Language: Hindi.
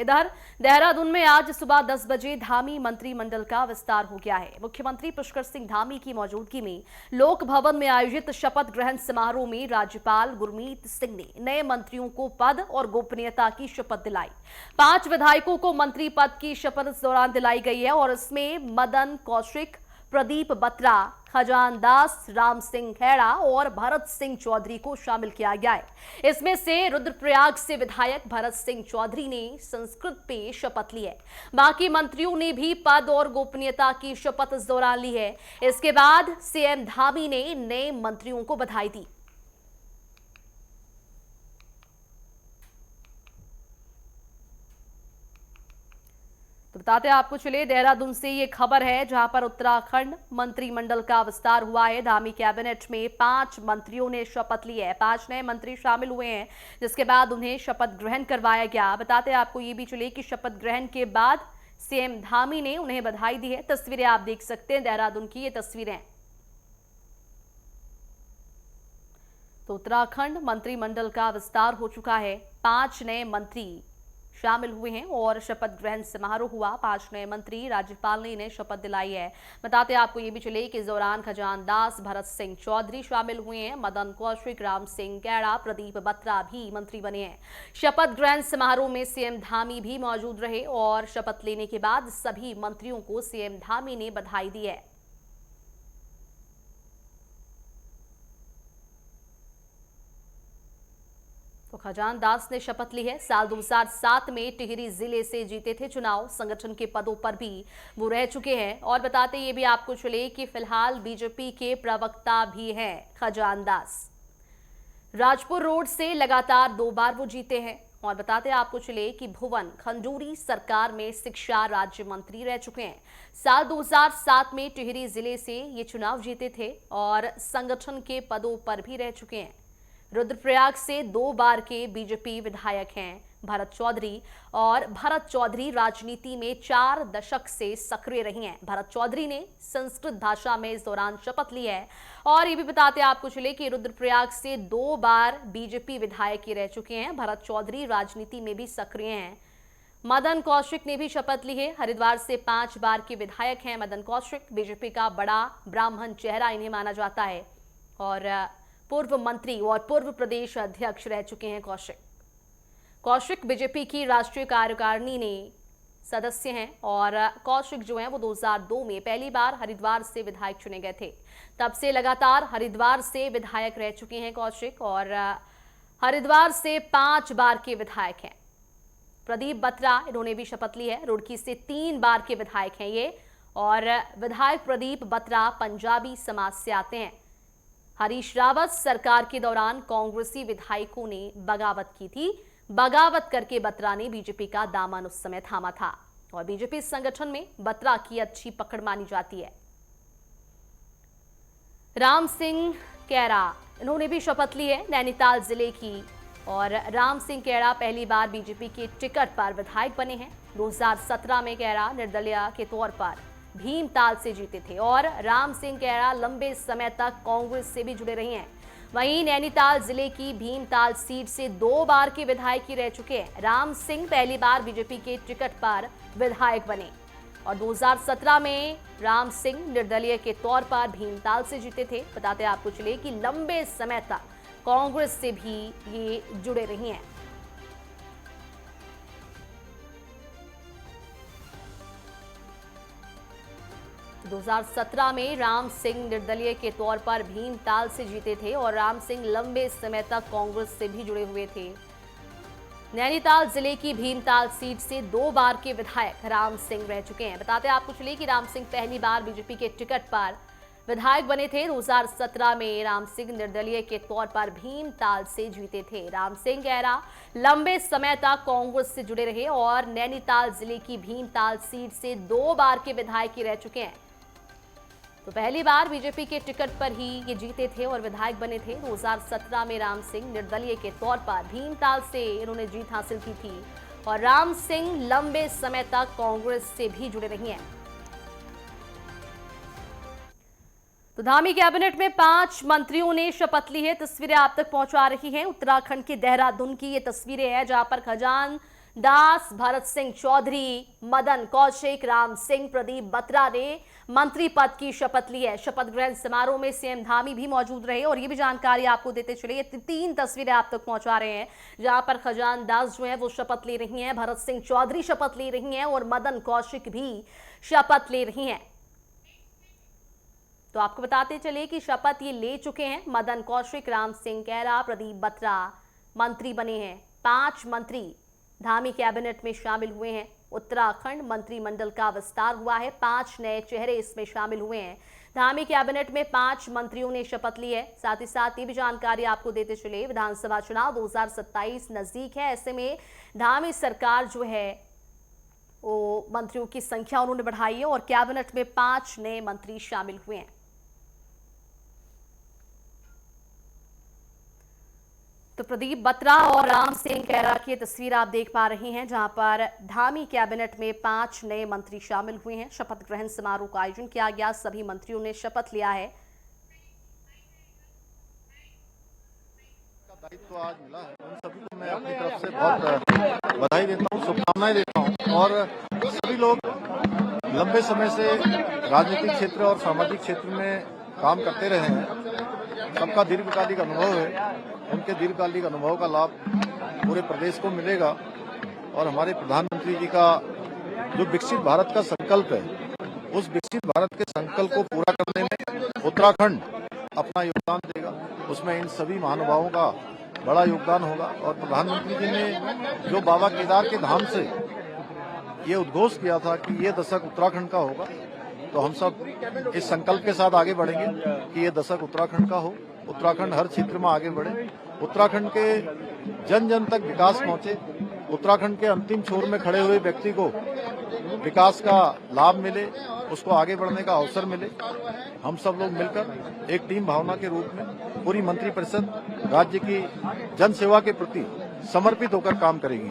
इधर देहरादून में आज सुबह 10 बजे धामी मंत्रिमंडल का विस्तार हो गया है। मुख्यमंत्री पुष्कर सिंह धामी की मौजूदगी में लोक भवन में आयोजित शपथ ग्रहण समारोह में राज्यपाल गुरमीत सिंह ने नए मंत्रियों को पद और गोपनीयता की शपथ दिलाई। 5 विधायकों को मंत्री पद की शपथ इस दौरान दिलाई गई है और इसमें मदन कौशिक, प्रदीप बत्रा, खजानदास, राम सिंह खेड़ा और भरत सिंह चौधरी को शामिल किया गया है। इसमें से रुद्रप्रयाग से विधायक भरत सिंह चौधरी ने संस्कृत पे शपथ ली है। बाकी मंत्रियों ने भी पद और गोपनीयता की शपथ इस दौरान ली है। इसके बाद सीएम धामी ने नए मंत्रियों को बधाई दी। तो बताते हैं आपको, चले देहरादून से ये खबर है जहां पर उत्तराखंड मंत्रिमंडल का विस्तार हुआ है। धामी कैबिनेट में 5 मंत्रियों ने शपथ ली है। 5 नए मंत्री शामिल हुए हैं, जिसके बाद उन्हें शपथ ग्रहण करवाया गया। बताते हैं आपको ये भी चले कि शपथ ग्रहण के बाद सीएम धामी ने उन्हें बधाई दी है। तस्वीरें आप देख सकते हैं, देहरादून की ये तस्वीरें। तो उत्तराखंड मंत्रिमंडल का विस्तार हो चुका है। 5 नए मंत्री शामिल हुए हैं और शपथ ग्रहण समारोह हुआ। 5 नए मंत्री, राज्यपाल ने इन्हें शपथ दिलाई है। बताते हैं आपको ये भी चले कि इस दौरान खजानदास, भरत सिंह चौधरी शामिल हुए हैं। मदन कौशिक, राम सिंह खेड़ा, प्रदीप बत्रा भी मंत्री बने हैं। शपथ ग्रहण समारोह में सीएम धामी भी मौजूद रहे और शपथ लेने के बाद सभी मंत्रियों को सीएम धामी ने बधाई दी है। तो खजानदास ने शपथ ली है। साल 2007 में टिहरी जिले से जीते थे चुनाव। संगठन के पदों पर भी वो रह चुके हैं। और बताते ये भी आपको चले कि फिलहाल बीजेपी के प्रवक्ता भी हैं खजानदास। राजपुर रोड से लगातार 2 बार वो जीते हैं। और बताते आपको चले कि भुवन खंडूरी सरकार में शिक्षा राज्य मंत्री रह चुके हैं। साल 2007 में टिहरी जिले से ये चुनाव जीते थे और संगठन के पदों पर भी रह चुके हैं। रुद्रप्रयाग से 2 बार के बीजेपी विधायक हैं भरत चौधरी। और भरत चौधरी राजनीति में 4 दशक से सक्रिय रही हैं। भरत चौधरी ने संस्कृत भाषा में इस दौरान शपथ ली है। और ये भी बताते आपको चले कि रुद्रप्रयाग से 2 बार बीजेपी विधायक ही रह चुके हैं। भरत चौधरी राजनीति में भी सक्रिय हैं। मदन कौशिक ने भी शपथ ली है। हरिद्वार से 5 बार के विधायक हैं मदन कौशिक। बीजेपी का बड़ा ब्राह्मण चेहरा इन्हें माना जाता है और पूर्व मंत्री और पूर्व प्रदेश अध्यक्ष रह चुके हैं कौशिक बीजेपी की राष्ट्रीय कार्यकारिणी ने सदस्य हैं। और कौशिक जो हैं वो 2002 में पहली बार हरिद्वार से विधायक चुने गए थे। तब से लगातार हरिद्वार से विधायक रह चुके हैं कौशिक और हरिद्वार से 5 बार के विधायक हैं। प्रदीप बत्रा, इन्होंने भी शपथ ली है। रुड़की से 3 बार के विधायक हैं ये। और विधायक प्रदीप बत्रा पंजाबी समाज से आते हैं। हरीश रावत सरकार के दौरान कांग्रेसी विधायकों ने बगावत की थी। बगावत करके बत्रा ने बीजेपी का दामन उस समय थामा था और बीजेपी संगठन में बत्रा की अच्छी पकड़ मानी जाती है। राम सिंह खेड़ा, इन्होंने भी शपथ ली है नैनीताल जिले की। और राम सिंह खेड़ा पहली बार बीजेपी के टिकट पर विधायक बने हैं। 2017 में खेड़ा निर्दलीय के तौर पर भीमताल से जीते थे और राम सिंह खेड़ा लंबे समय तक कांग्रेस से भी जुड़े रहे हैं। वहीं नैनीताल जिले की भीमताल सीट से 2 बार के विधायक ही रह चुके हैं। राम सिंह पहली बार बीजेपी के टिकट पर विधायक बने और 2017 में राम सिंह निर्दलीय के तौर पर भीमताल से जीते थे। बताते आपको चले कि लंबे समय तक कांग्रेस से भी ये जुड़े रहे हैं। तो 2017 में राम सिंह निर्दलीय के तौर पर भीमताल से जीते थे और राम सिंह लंबे समय तक कांग्रेस से भी जुड़े हुए थे। नैनीताल जिले की भीमताल सीट से 2 बार के विधायक राम सिंह रह चुके हैं। बताते आपको चले कि राम सिंह पहली बार बीजेपी के टिकट पर विधायक बने थे। 2017 में राम सिंह निर्दलीय के तौर पर भीमताल से जीते थे। राम सिंह खेड़ा लंबे समय तक कांग्रेस से जुड़े रहे और नैनीताल जिले की भीमताल सीट से 2 बार के विधायक ही रह चुके हैं। तो पहली बार बीजेपी के टिकट पर ही ये जीते थे और विधायक बने थे। 2017 में राम सिंह निर्दलीय के तौर पर भीमताल से इन्होंने जीत हासिल की थी और राम सिंह लंबे समय तक कांग्रेस से भी जुड़े रही हैं। तो धामी कैबिनेट में 5 मंत्रियों ने शपथ ली है। तस्वीरें आप तक पहुंचा रही हैं उत्तराखंड के देहरादून की ये तस्वीरें हैं जहां पर दास, भरत सिंह चौधरी, मदन कौशिक, राम सिंह, प्रदीप बत्रा ने मंत्री पद की शपथ ली है। शपथ ग्रहण समारोह में सीएम धामी भी मौजूद रहे और ये भी जानकारी आपको देते चले। ये 3 तस्वीरें आप तक पहुंचा रहे हैं जहां पर खजान दास जो है वो शपथ ले रही हैं, भरत सिंह चौधरी शपथ ले रही हैं और मदन कौशिक भी शपथ ले रही हैं। तो आपको बताते चले कि शपथ ये ले चुके हैं मदन कौशिक, राम सिंह कैरा, प्रदीप बत्रा मंत्री बने हैं। 5 मंत्री धामी कैबिनेट में शामिल हुए हैं। उत्तराखंड मंत्रिमंडल का विस्तार हुआ है। 5 नए चेहरे इसमें शामिल हुए हैं। धामी कैबिनेट में 5 मंत्रियों ने शपथ ली है। साथ ही साथ ये भी जानकारी आपको देते चले, विधानसभा चुनाव 2027 नजदीक है। ऐसे में धामी सरकार जो है वो मंत्रियों की संख्या उन्होंने बढ़ाई है और कैबिनेट में 5 नए मंत्री शामिल हुए हैं। तो प्रदीप बत्रा और राम सिंह कैरा की तस्वीर आप देख पा रहे हैं जहां पर धामी कैबिनेट में 5 नए मंत्री शामिल हुए हैं। शपथ ग्रहण समारोह का आयोजन किया गया। सभी मंत्रियों ने शपथ लिया है। दायित्व आज मिला है, उन सभी को मैं अपनी तरफ से बहुत बधाई देता हूँ, शुभकामनाएं देता हूँ। और सभी लोग लंबे समय से राजनीतिक क्षेत्र और सामाजिक क्षेत्र में काम करते रहे हैं। सबका दीर्घकालिक अनुभव है। उनके दीर्घकालिक अनुभव का लाभ पूरे प्रदेश को मिलेगा और हमारे प्रधानमंत्री जी का जो विकसित भारत का संकल्प है, उस विकसित भारत के संकल्प को पूरा करने में उत्तराखंड अपना योगदान देगा। उसमें इन सभी महानुभावों का बड़ा योगदान होगा। और प्रधानमंत्री जी ने जो बाबा केदार के धाम से ये उद्घोष किया था कि ये दशक उत्तराखंड का होगा, तो हम सब इस संकल्प के साथ आगे बढ़ेंगे कि ये दशक उत्तराखंड का हो। उत्तराखंड हर क्षेत्र में आगे बढ़े, उत्तराखंड के जन जन तक विकास पहुंचे, उत्तराखंड के अंतिम छोर में खड़े हुए व्यक्ति को विकास का लाभ मिले, उसको आगे बढ़ने का अवसर मिले। हम सब लोग मिलकर एक टीम भावना के रूप में पूरी मंत्रिपरिषद राज्य की जन सेवा के प्रति समर्पित होकर काम करेगी।